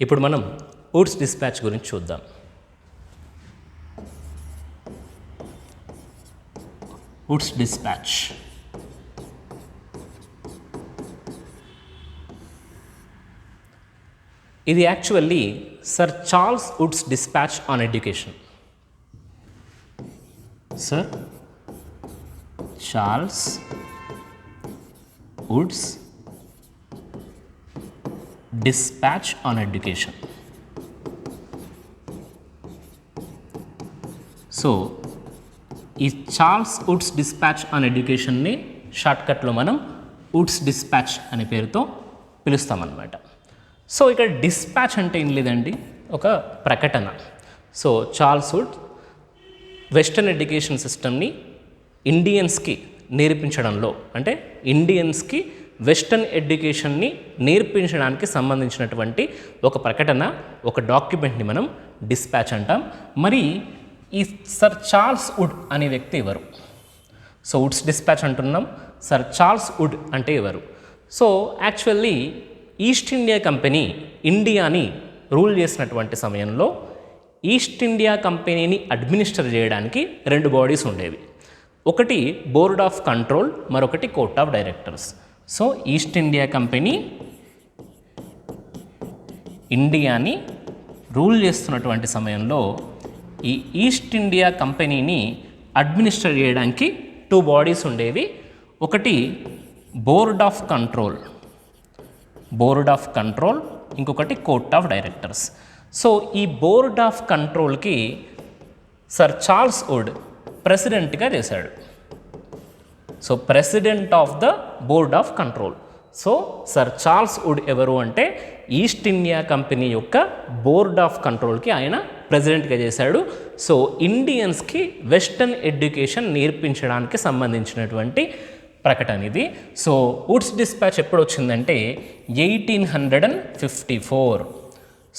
ఇప్పుడు మనం Woods dispatch గురించి చూద్దాం. వుడ్స్ డిస్పాచ్ ఇది actually sir Charles Woods dispatch on education. Sir Charles Woods dispatch on education. So ఈ చార్ల్స్ వుడ్స్ డిస్పాచ్ ఆన్ ఎడ్యుకేషన్ని షార్ట్కట్లో మనం Woods dispatch అనే పేరుతో పిలుస్తామన్నమాట. సో ఇక్కడ డిస్పాచ్ అంటే ఏం లేదండి, ఒక ప్రకటన. So Charles Wood western education సిస్టమ్ని ఇండియన్స్కి నేర్పించడంలో, అంటే ఇండియన్స్కి వెస్టర్న్ ఎడ్యుకేషన్ని నేర్పించడానికి సంబంధించినటువంటి ఒక ప్రకటన, ఒక డాక్యుమెంట్ని మనం డిస్పాచ్ అంటాం. మరి ఈ సర్ చార్ల్స్ వుడ్ అనే వ్యక్తి ఎవరు? సో వుడ్స్ డిస్పాచ్ అంటున్నాం, సర్ చార్ల్స్ వుడ్ అంటే ఎవరు? So actually east India Company ఇండియాని రూల్ చేసినటువంటి సమయంలో ఈస్ట్ ఇండియా కంపెనీని అడ్మినిస్టర్ చేయడానికి రెండు బాడీస్ ఉండేవి. ఒకటి బోర్డ్ ఆఫ్ కంట్రోల్, మరొకటి court of directors. So East India Company ఇండియాని రూల్ చేస్తున్నటువంటి సమయంలో ఈ ఈస్ట్ ఇండియా కంపెనీని అడ్మినిస్టర్ చేయడానికి టూ బాడీస్ ఉండేవి. ఒకటి బోర్డ్ ఆఫ్ కంట్రోల్, ఇంకొకటి కోర్ట్ ఆఫ్ డైరెక్టర్స్. సో ఈ బోర్డ్ ఆఫ్ కంట్రోల్కి సర్ చార్ల్స్ వుడ్ ప్రెసిడెంట్గా చేశాడు. So president of the board of control. So sir Charles Wood ఎవరు అంటే ఈస్ట్ ఇండియా కంపెనీ యొక్క బోర్డ్ ఆఫ్ కంట్రోల్కి ఆయన ప్రెసిడెంట్గా చేశాడు. సో ఇండియన్స్కి వెస్టర్న్ ఎడ్యుకేషన్ నేర్పించడానికి సంబంధించినటువంటి ప్రకటన ఇది. సో వుడ్స్ డిస్పాచ్ ఎప్పుడు వచ్చిందంటే 1854.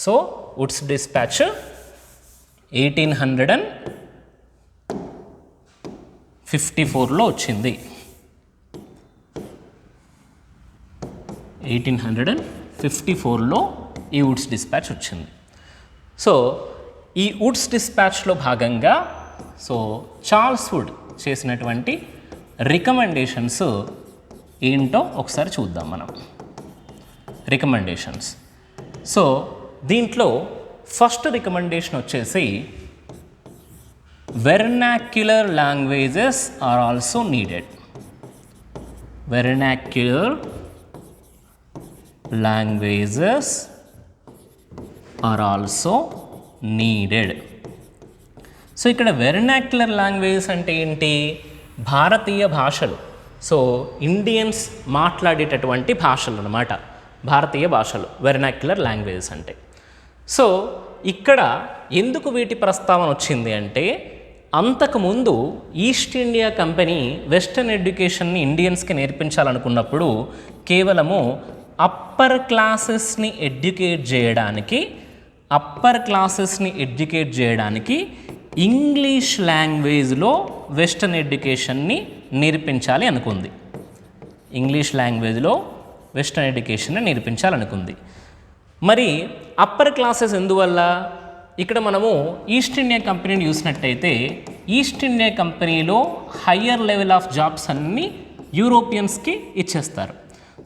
సో వుడ్స్ డిస్పాచ్ 1854లో వచ్చింది. 1854లో ఈ వుడ్స్ డిస్పాచ్ వచ్చింది. సో ఈ వుడ్స్ డిస్పాచ్లో భాగంగా సో చార్ల్స్ వుడ్ చేసినటువంటి రికమెండేషన్స్ ఏంటో ఒకసారి చూద్దాం మనం. రికమెండేషన్స్. సో దీంట్లో ఫస్ట్ రికమెండేషన్ వచ్చేసి vernacular languages are also needed. Vernacular languages are also needed. So ఇక్కడ వెర్నాక్యులర్ లాంగ్వేజెస్ అంటే ఏంటి? భారతీయ భాషలు. సో ఇండియన్స్ మాట్లాడేటటువంటి భాషలు అన్నమాట, భారతీయ భాషలు వెర్నాక్యులర్ లాంగ్వేజెస్ అంటే. సో ఇక్కడ ఎందుకు వీటి ప్రస్తావన వచ్చింది అంటే, అంతకుముందు ఈస్ట్ ఇండియా కంపెనీ వెస్టర్న్ ఎడ్యుకేషన్ని ఇండియన్స్కి నేర్పించాలనుకున్నప్పుడు కేవలము అప్పర్ క్లాసెస్ని ఎడ్యుకేట్ చేయడానికి ఇంగ్లీష్ లాంగ్వేజ్లో వెస్టర్న్ ఎడ్యుకేషన్ని నేర్పించాలి అనుకుంది. ఇంగ్లీష్ లాంగ్వేజ్లో వెస్టర్న్ ఎడ్యుకేషన్ని నేర్పించాలనుకుంది. మరి అప్పర్ క్లాసెస్ ఎందువల్ల? ఇక్కడ మనము ఈస్ట్ ఇండియా కంపెనీని చూసినట్టయితే ఈస్ట్ ఇండియా కంపెనీలో హయ్యర్ లెవెల్ ఆఫ్ జాబ్స్ అన్నీ యూరోపియన్స్కి ఇచ్చేస్తారు.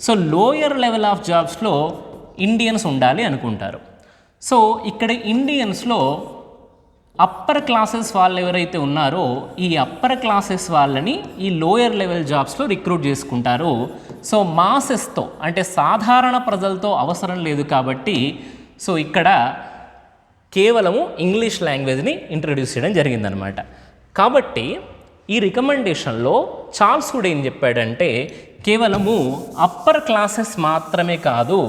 సో లోయర్ లెవెల్ ఆఫ్ జాబ్స్లో ఇండియన్స్ ఉండాలి అనుకుంటారు. సో ఇక్కడ ఇండియన్స్లో అప్పర్ క్లాసెస్ వాళ్ళు ఎవరైతే ఉన్నారో ఈ అప్పర్ క్లాసెస్ వాళ్ళని ఈ లోయర్ లెవెల్ జాబ్స్లో రిక్రూట్ చేసుకుంటారు. సో మాసెస్తో అంటే సాధారణ ప్రజలతో అవసరం లేదు కాబట్టి సో ఇక్కడ కేవలము ఇంగ్లీష్ లాంగ్వేజ్ని ఇంట్రడ్యూస్ చేయడం జరిగిందనమాట. కాబట్టి ఈ రికమెండేషన్లో చార్ల్స్ వుడ్ ఏం చెప్పాడంటే కేవలము అప్పర్ క్లాసెస్ మాత్రమే కాదు,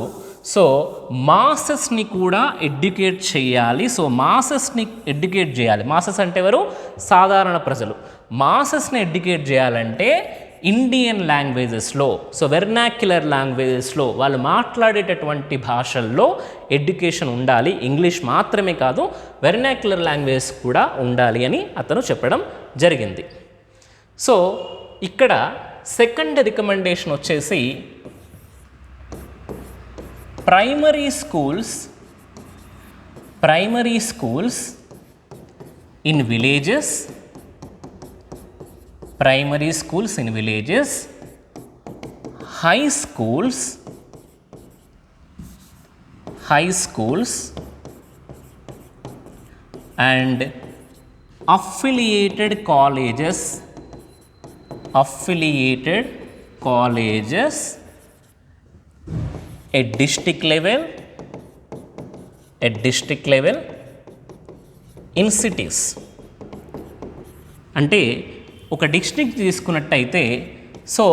సో మాసెస్ని కూడా ఎడ్యుకేట్ చేయాలి. సో మాసెస్ని ఎడ్యుకేట్ చేయాలి. మాసెస్ అంటే ఎవరు? సాధారణ ప్రజలు. మాసెస్ని ఎడ్యుకేట్ చేయాలంటే ఇండియన్ లాంగ్వేజెస్లో, సో వెర్నాక్యులర్ లాంగ్వేజెస్లో వాళ్ళు మాట్లాడేటటువంటి భాషల్లో ఎడ్యుకేషన్ ఉండాలి. ఇంగ్లీష్ మాత్రమే కాదు, వెర్నాక్యులర్ లాంగ్వేజెస్ కూడా ఉండాలి అని అతను చెప్పడం జరిగింది. సో ఇక్కడ సెకండ్ రికమెండేషన్ వచ్చేసి primary schools primary schools in villages, primary schools in villages, high schools and affiliated colleges at district level in cities. అంటే ఒక డిస్ట్రిక్ట్ తీసుకున్నట్టయితే సో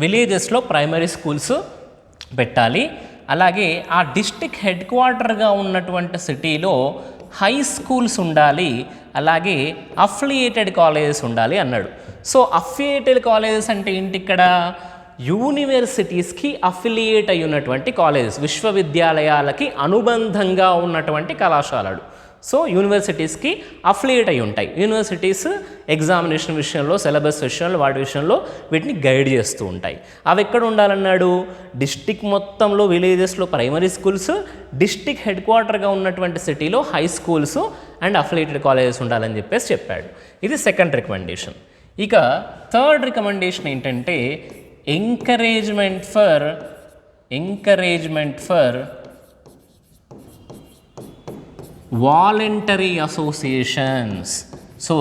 విలేజెస్లో ప్రైమరీ స్కూల్స్ పెట్టాలి. అలాగే ఆ డిస్ట్రిక్ట్ హెడ్ క్వార్టర్గా ఉన్నటువంటి సిటీలో హై స్కూల్స్ ఉండాలి, అలాగే అఫిలియేటెడ్ కాలేజెస్ ఉండాలి అన్నాడు. సో అఫిలియేటెడ్ కాలేజెస్ అంటే ఏంటి? ఇక్కడ యూనివర్సిటీస్కి అఫిలియేట్ అయి ఉన్నటువంటి కాలేజెస్, విశ్వవిద్యాలయాలకి అనుబంధంగా ఉన్నటువంటి కళాశాలలు. సో యూనివర్సిటీస్కి అఫిలియేట్ అయి ఉంటాయి. యూనివర్సిటీస్ ఎగ్జామినేషన్ విషయంలో, సిలబస్ విషయంలో, వాటి విషయంలో వీటిని గైడ్ చేస్తూ ఉంటాయి. అవి ఎక్కడ ఉండాలన్నాడు? డిస్టిక్ మొత్తంలో విలేజెస్లో ప్రైమరీ స్కూల్స్, డిస్టిక్ హెడ్ క్వార్టర్గా ఉన్నటువంటి సిటీలో high schools and affiliated colleges ఉండాలని చెప్పేసి చెప్పాడు. ఇది సెకండ్ రికమెండేషన్. ఇక థర్డ్ రికమెండేషన్ ఏంటంటే encouragement for voluntary associations. So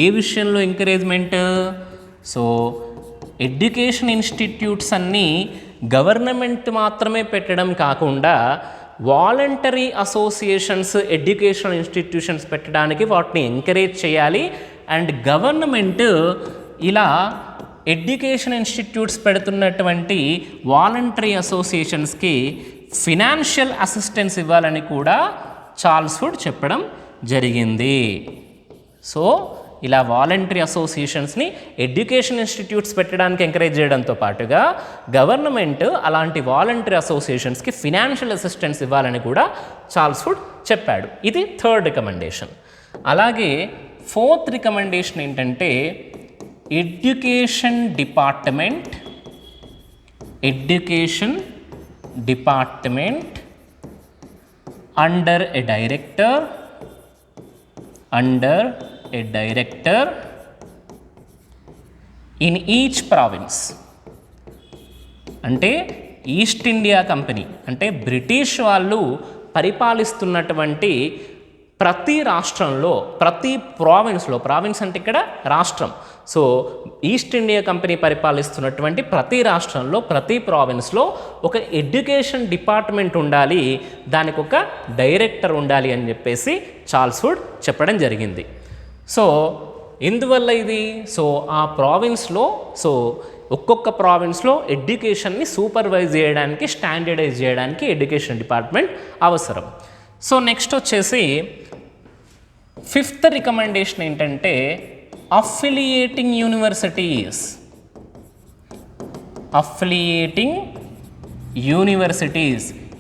ఏ విషయంలో ఎంకరేజ్మెంట్? సో ఎడ్యుకేషన్ ఇన్స్టిట్యూట్స్ అన్నీ గవర్నమెంట్ మాత్రమే పెట్టడం కాకుండా వాలంటరీ అసోసియేషన్స్, ఎడ్యుకేషన్ ఇన్స్టిట్యూషన్స్ పెట్టడానికి వాటిని ఎంకరేజ్ చేయాలి. అండ్ గవర్నమెంట్ ఇలా ఎడ్యుకేషన్ ఇన్స్టిట్యూట్స్ పెడుతున్నటువంటి వాలంటరీ అసోసియేషన్స్కి ఫినాన్షియల్ అసిస్టెన్స్ ఇవ్వాలని కూడా చార్ల్స్ వుడ్ చెప్పడం జరిగింది. సో ఇలా వాలంటరీ అసోసియేషన్స్ని ఎడ్యుకేషన్ ఇన్స్టిట్యూట్స్ పెట్టడానికి ఎంకరేజ్ చేయడంతో పాటుగా గవర్నమెంట్ అలాంటి వాలంటరీ అసోసియేషన్స్కి ఫినాన్షియల్ అసిస్టెన్స్ ఇవ్వాలని కూడా చార్ల్స్ వుడ్ చెప్పాడు. ఇది థర్డ్ రికమెండేషన్. అలాగే ఫోర్త్ రికమెండేషన్ ఏంటంటే education department under a director in each province. అంటే ఈస్ట్ ఇండియా కంపెనీ అంటే బ్రిటిష్ వాళ్ళు పరిపాలిస్తున్నటువంటి ప్రతి రాష్ట్రంలో, ప్రతి ప్రావిన్స్లో, ప్రావిన్స్ అంటే ఇక్కడ రాష్ట్రం, సో ఈస్ట్ ఇండియా కంపెనీ పరిపాలిస్తున్నటువంటి ప్రతి రాష్ట్రంలో, ప్రతి ప్రావిన్స్లో ఒక ఎడ్యుకేషన్ డిపార్ట్మెంట్ ఉండాలి, దానికి ఒక డైరెక్టర్ ఉండాలి అని చెప్పేసి చార్ల్స్ వుడ్ చెప్పడం జరిగింది. సో ఎందువల్ల ఇది? సో ఆ ప్రావిన్స్లో, సో ఒక్కొక్క ప్రావిన్స్లో ఎడ్యుకేషన్ని సూపర్వైజ్ చేయడానికి, స్టాండర్డైజ్ చేయడానికి ఎడ్యుకేషన్ డిపార్ట్మెంట్ అవసరం. సో నెక్స్ట్ వచ్చేసి ఫిఫ్త్ రికమెండేషన్ ఏంటంటే అఫిలియేటింగ్ యూనివర్సిటీస్.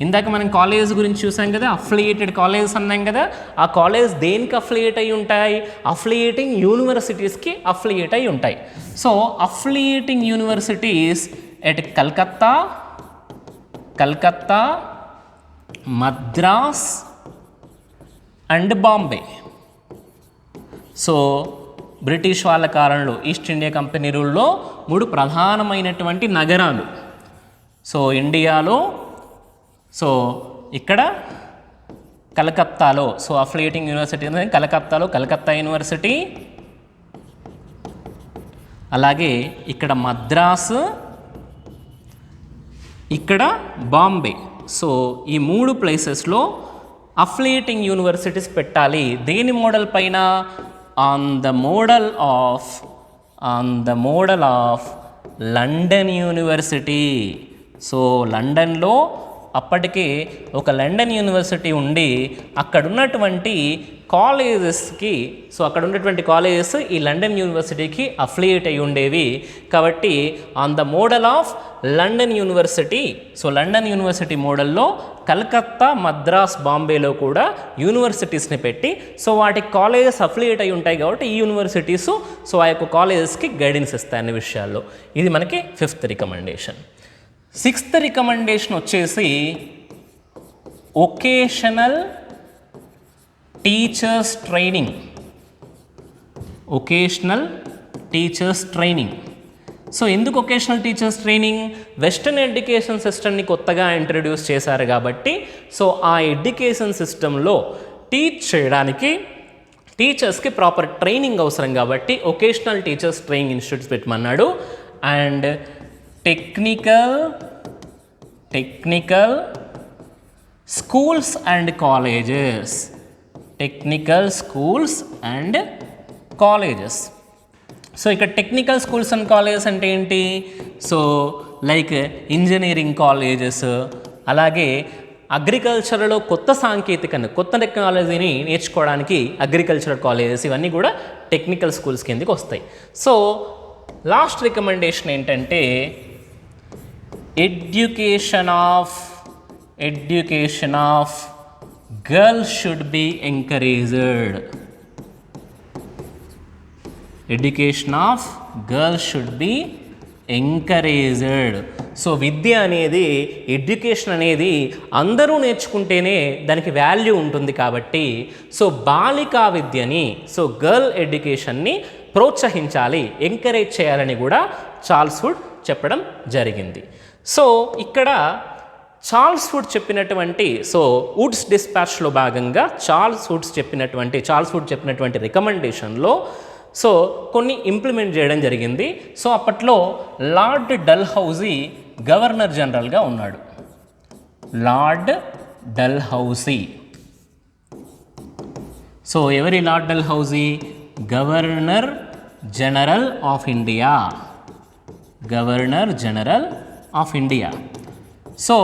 ఇందాక మనం కాలేజ్ గురించి చూసాం కదా, అఫిలియేటెడ్ కాలేజెస్ అన్నాం కదా. ఆ కాలేజ్ దేనికి అఫిలియేట్ అయి ఉంటాయి? అఫిలియేటింగ్ యూనివర్సిటీస్కి అఫిలియేట్ అయి ఉంటాయి. So affiliating universities at Calcutta, Madras and Bombay. So British వాళ్ళ కాలంలో, ఈస్ట్ ఇండియా కంపెనీ రూల్లో 3 ప్రధానమైనటువంటి నగరాలు సో ఇండియాలో. సో ఇక్కడ కలకత్తాలో, సో అఫిలియేటింగ్ యూనివర్సిటీ అనేది కలకత్తాలో కలకత్తా యూనివర్సిటీ, అలాగే ఇక్కడ మద్రాసు, ఇక్కడ బాంబే. సో ఈ 3 ప్లేసెస్లో అఫిలియేటింగ్ యూనివర్సిటీస్ పెట్టాలి. దేని మోడల్ పైన? On the model of London university. So లండన్లో అప్పటికే ఒక లండన్ యూనివర్సిటీ ఉండి అక్కడ ఉన్నటువంటి కాలేజెస్కి, సో అక్కడ ఉన్నటువంటి కాలేజెస్ ఈ లండన్ యూనివర్సిటీకి అఫిలియేట్ అయి ఉండేవి. కాబట్టి on the model of London university, so London university మోడల్లో కలకత్తా, మద్రాస్, బాంబేలో కూడా యూనివర్సిటీస్ని పెట్టి, సో వాటి కాలేజెస్ అఫిలియేట్ అయి ఉంటాయి కాబట్టి ఈ యూనివర్సిటీస్ సో ఆ యొక్క కాలేజెస్కి గైడెన్స్ ఇస్తాయి అన్ని విషయాల్లో. ఇది మనకి 5th రికమెండేషన్. 6th రికమెండేషన్ వచ్చేసి vocational teachers training. Vocational teachers training. So ఎందుకు vocational teachers training? Western education సిస్టమ్ని కొత్తగా ఇంట్రడ్యూస్ చేశారు కాబట్టి సో ఆ ఎడ్యుకేషన్ సిస్టంలో టీచ్ చేయడానికి టీచర్స్కి ప్రాపర్ ట్రైనింగ్ అవసరం కాబట్టి ఒకేషనల్ టీచర్స్ ట్రైనింగ్ ఇన్స్టిట్యూట్స్ పెట్టమన్నాడు. And technical schools and colleges. Technical schools and colleges. So ఇక్కడ టెక్నికల్ స్కూల్స్ అండ్ కాలేజెస్ అంటే ఏంటి? సో లైక్ ఇంజనీరింగ్ కాలేజెస్, అలాగే అగ్రికల్చర్లో కొత్త సాంకేతికను కొత్త టెక్నాలజీని నేర్చుకోవడానికి అగ్రికల్చరల్ కాలేజెస్, ఇవన్నీ కూడా టెక్నికల్ స్కూల్స్ కిందకి వస్తాయి. సో లాస్ట్ రికమెండేషన్ ఏంటంటే education of girls should be encouraged. Education of girls should be encouraged. So విద్య అనేది, ఎడ్యుకేషన్ అనేది అందరూ నేర్చుకుంటేనే దానికి వాల్యూ ఉంటుంది కాబట్టి సో బాలికా విద్యని, సో గర్ల్ ఎడ్యుకేషన్ని ప్రోత్సహించాలి, ఎంకరేజ్ చేయాలని కూడా చార్ల్స్ వుడ్ చెప్పడం జరిగింది. సో ఇక్కడ చార్ల్స్ వుడ్ చెప్పినటువంటి సో వుడ్స్ డిస్పాచ్లో భాగంగా చార్ల్స్ వుడ్ చెప్పినటువంటి రికమెండేషన్లో సో కొన్ని ఇంప్లిమెంట్ చేయడం జరిగింది. సో అప్పట్లో లార్డ్ డల్హౌసీ గవర్నర్ జనరల్గా ఉన్నాడు. Lord Dalhousie. సో ఎవరి lord Dalhousie? Governor general of India. Governor general of India. So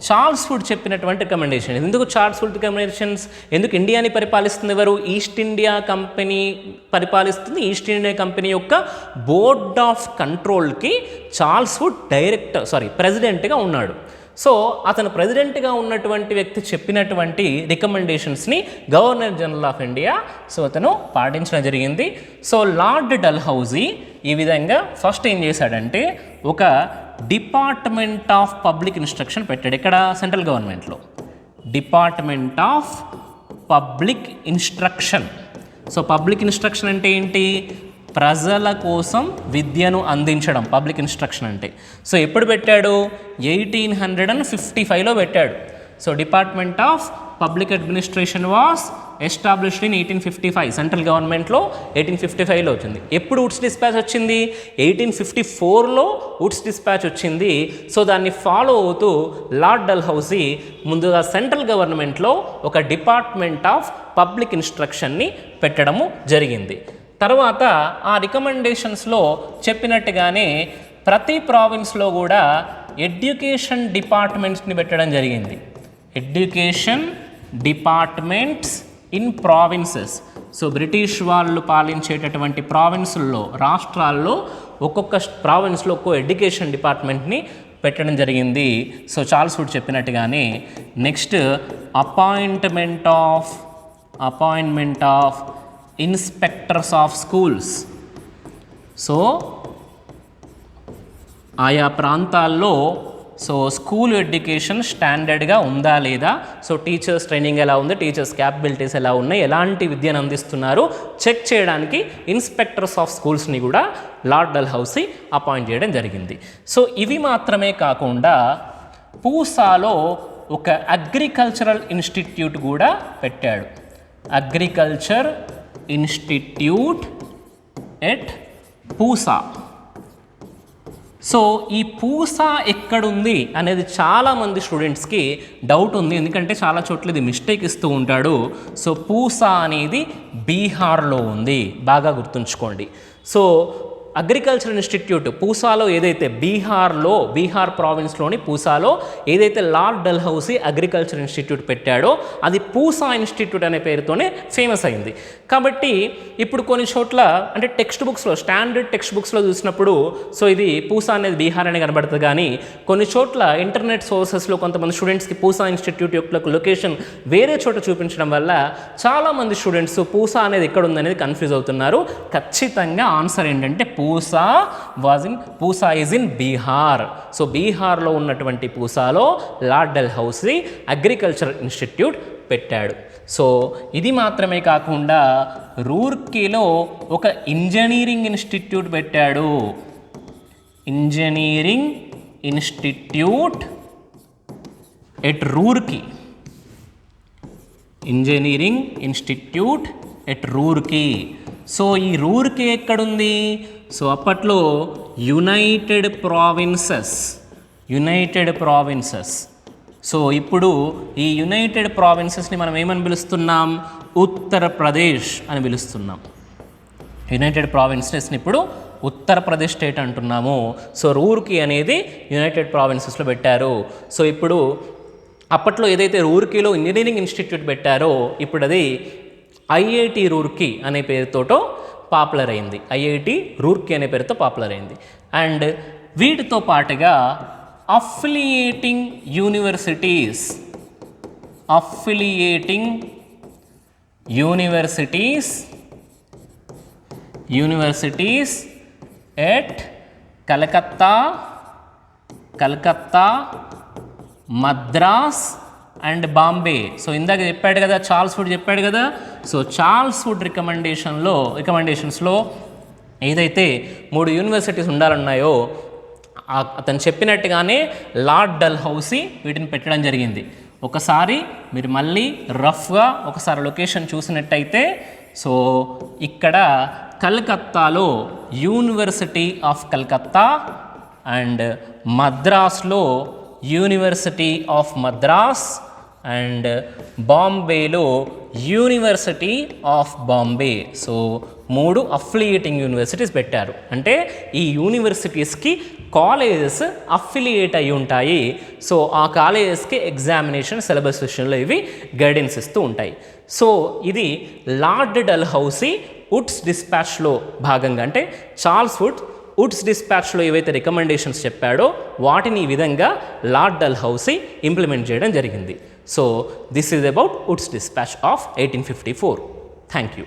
Charles Wood చెప్పినటువంటి రికమెండేషన్. ఎందుకు చార్ల్స్ వుడ్ రికమెండేషన్స్? ఎందుకు ఇండియాని పరిపాలిస్తుంది ఎవరు? ఈస్ట్ ఇండియా కంపెనీ పరిపాలిస్తుంది. ఈస్ట్ ఇండియా కంపెనీ యొక్క బోర్డ్ ఆఫ్ కంట్రోల్కి చార్ల్స్ వుడ్ ప్రెసిడెంట్గా ఉన్నాడు. సో అతను ప్రెసిడెంట్గా ఉన్నటువంటి వ్యక్తి చెప్పినటువంటి రికమెండేషన్స్ని governor general of India so అతను పాటించడం జరిగింది. సో లార్డ్ డల్హౌసీ ఈ విధంగా ఫస్ట్ ఏం చేశాడంటే ఒక డిపార్ట్మెంట్ ఆఫ్ పబ్లిక్ ఇన్స్ట్రక్షన్ పెట్టాడు. ఇక్కడ సెంట్రల్ గవర్నమెంట్లో department of public instruction. So public instruction అంటే ఏంటి? ప్రజల కోసం విద్యను అందించడం పబ్లిక్ ఇన్స్ట్రక్షన్ అంటే. సో ఎప్పుడు పెట్టాడు? 1855లో పెట్టాడు. So department of public administration was established in 1855. Central గవర్నమెంట్లో 1855లో వచ్చింది. ఎప్పుడు వుడ్స్ డిస్పాచ్ వచ్చింది? 1854లో వుడ్స్ డిస్పాచ్ వచ్చింది. సో దాన్ని ఫాలో అవుతూ లార్డ్ డల్హౌసీ ముందుగా సెంట్రల్ గవర్నమెంట్లో ఒక డిపార్ట్మెంట్ ఆఫ్ పబ్లిక్ ఇన్స్ట్రక్షన్ని పెట్టడము జరిగింది. తర్వాత ఆ రికమెండేషన్స్లో చెప్పినట్టుగానే ప్రతి ప్రావిన్స్లో కూడా ఎడ్యుకేషన్ డిపార్ట్మెంట్స్ని పెట్టడం జరిగింది. Education departments in provinces. So British వాళ్ళు పాలించేటటువంటి ప్రావిన్సుల్లో, రాష్ట్రాల్లో ఒక్కొక్క ప్రావిన్స్లో ఒక్కో ఎడ్యుకేషన్ డిపార్ట్మెంట్ని పెట్టడం జరిగింది. సో చార్ల్స్ వుడ్ చెప్పినట్టుగానే next appointment of inspectors of schools. So ఆయా ప్రాంతాల్లో సో స్కూల్ ఎడ్యుకేషన్ స్టాండర్డ్గా ఉందా లేదా, సో టీచర్స్ ట్రైనింగ్ ఎలా ఉంది, టీచర్స్ క్యాపబిలిటీస్ ఎలా ఉన్నాయి, ఎలాంటి విద్యను అందిస్తున్నారు చెక్ చేయడానికి ఇన్స్పెక్టర్స్ ఆఫ్ స్కూల్స్ని కూడా లార్డ్ డల్హౌసీ అపాయింట్ చేయడం జరిగింది. సో ఇవి మాత్రమే కాకుండా పూసాలో ఒక అగ్రికల్చరల్ ఇన్స్టిట్యూట్ కూడా పెట్టాడు. Agriculture institute at Pusa. So ఈ పూసా ఎక్కడుంది అనేది చాలామంది స్టూడెంట్స్కి డౌట్ ఉంది, ఎందుకంటే చాలా చోట్ల ఇది మిస్టేక్ ఇస్తూ ఉంటాడు. సో పూసా అనేది బీహార్లో ఉంది, బాగా గుర్తుంచుకోండి. సో అగ్రికల్చర్ ఇన్స్టిట్యూట్ పూసాలో ఏదైతే బీహార్ ప్రావిన్స్లోని పూసాలో ఏదైతే లార్డ్ డల్హౌసీ అగ్రికల్చర్ ఇన్స్టిట్యూట్ పెట్టాడో అది పూసా ఇన్స్టిట్యూట్ అనే పేరుతోనే ఫేమస్ అయింది. కాబట్టి ఇప్పుడు కొన్ని చోట్ల అంటే టెక్స్ట్ బుక్స్లో, స్టాండర్డ్ టెక్స్ట్ బుక్స్లో చూసినప్పుడు సో ఇది పూసా అనేది బీహార్ అనే కనబడుతుంది. కానీ కొన్ని చోట్ల ఇంటర్నెట్ సోర్సెస్లో కొంతమంది స్టూడెంట్స్కి పూసా ఇన్స్టిట్యూట్ యొక్క లొకేషన్ వేరే చోట చూపించడం వల్ల చాలామంది స్టూడెంట్స్ పూసా అనేది ఎక్కడ ఉందనేది కన్ఫ్యూజ్ అవుతున్నారు. ఖచ్చితంగా ఆన్సర్ ఏంటంటే Pusa is in Bihar. So బీహార్లో ఉన్నటువంటి పూసాలో లార్డ్ డల్హౌసీ అగ్రికల్చర్ ఇన్స్టిట్యూట్ పెట్టాడు. సో ఇది మాత్రమే కాకుండా రూర్కీలో ఒక ఇంజనీరింగ్ ఇన్స్టిట్యూట్ పెట్టాడు. Engineering institute at Roorkee. Engineering institute at Roorkee. So ఈ రూర్కీ ఎక్కడుంది? సో అప్పట్లో యునైటెడ్ ప్రావిన్సెస్. సో ఇప్పుడు ఈ యునైటెడ్ ప్రావిన్సెస్ని మనం ఏమని పిలుస్తున్నాం? ఉత్తరప్రదేశ్ అని పిలుస్తున్నాం. యునైటెడ్ ప్రావిన్సెస్ని ఇప్పుడు ఉత్తరప్రదేశ్ స్టేట్ అంటున్నాము. సో రూర్కీ అనేది యునైటెడ్ ప్రావిన్సెస్లో పెట్టారు. సో ఇప్పుడు అప్పట్లో ఏదైతే రూర్కీలో ఇంజనీరింగ్ ఇన్స్టిట్యూట్ పెట్టారో ఇప్పుడు అది ఐఐటి రూర్కీ అనే పేరుతోటో పాపులర్ అయింది. ఐఐటి రూర్కీ అనే పేరుతో పాపులర్ అయింది. అండ్ వీటితో పాటుగా affiliating universities at Calcutta, Madras and Bombay. So ఇందాక చెప్పాడు కదా, చార్ల్స్ వుడ్ చెప్పాడు కదా. సో చార్ల్స్ వుడ్ రికమెండేషన్స్లో ఏదైతే 3 యూనివర్సిటీస్ ఉండాలన్నాయో అతను చెప్పినట్టుగానే లార్డ్ డల్హౌసీ వీటిని పెట్టడం జరిగింది. ఒకసారి మీరు మళ్ళీ రఫ్గా ఒకసారి లొకేషన్ చూసినట్టయితే, సో ఇక్కడ కలకత్తాలో యూనివర్సిటీ ఆఫ్ కలకత్తా అండ్ మద్రాస్లో యూనివర్సిటీ ఆఫ్ మద్రాస్ అండ్ బాంబేలో university of Bombay. So 3 affiliating universities పెట్టారు. అంటే ఈ యూనివర్సిటీస్కి కాలేజెస్ అఫిలియేట్ అయి ఉంటాయి. సో ఆ కాలేజెస్కి ఎగ్జామినేషన్ సిలబస్ విషయంలో ఇవి గైడెన్స్ ఇస్తూ ఉంటాయి. సో ఇది లార్డ్ డల్హౌసీ వుడ్స్ డిస్పాచ్లో భాగంగా, అంటే చార్ల్స్ వుడ్స్ డిస్పాచ్లో ఏవైతే రికమెండేషన్స్ చెప్పాడో వాటిని ఈ విధంగా లార్డ్ డల్హౌసీ ఇంప్లిమెంట్ చేయడం జరిగింది. So this is about Woods dispatch of 1854. Thank you.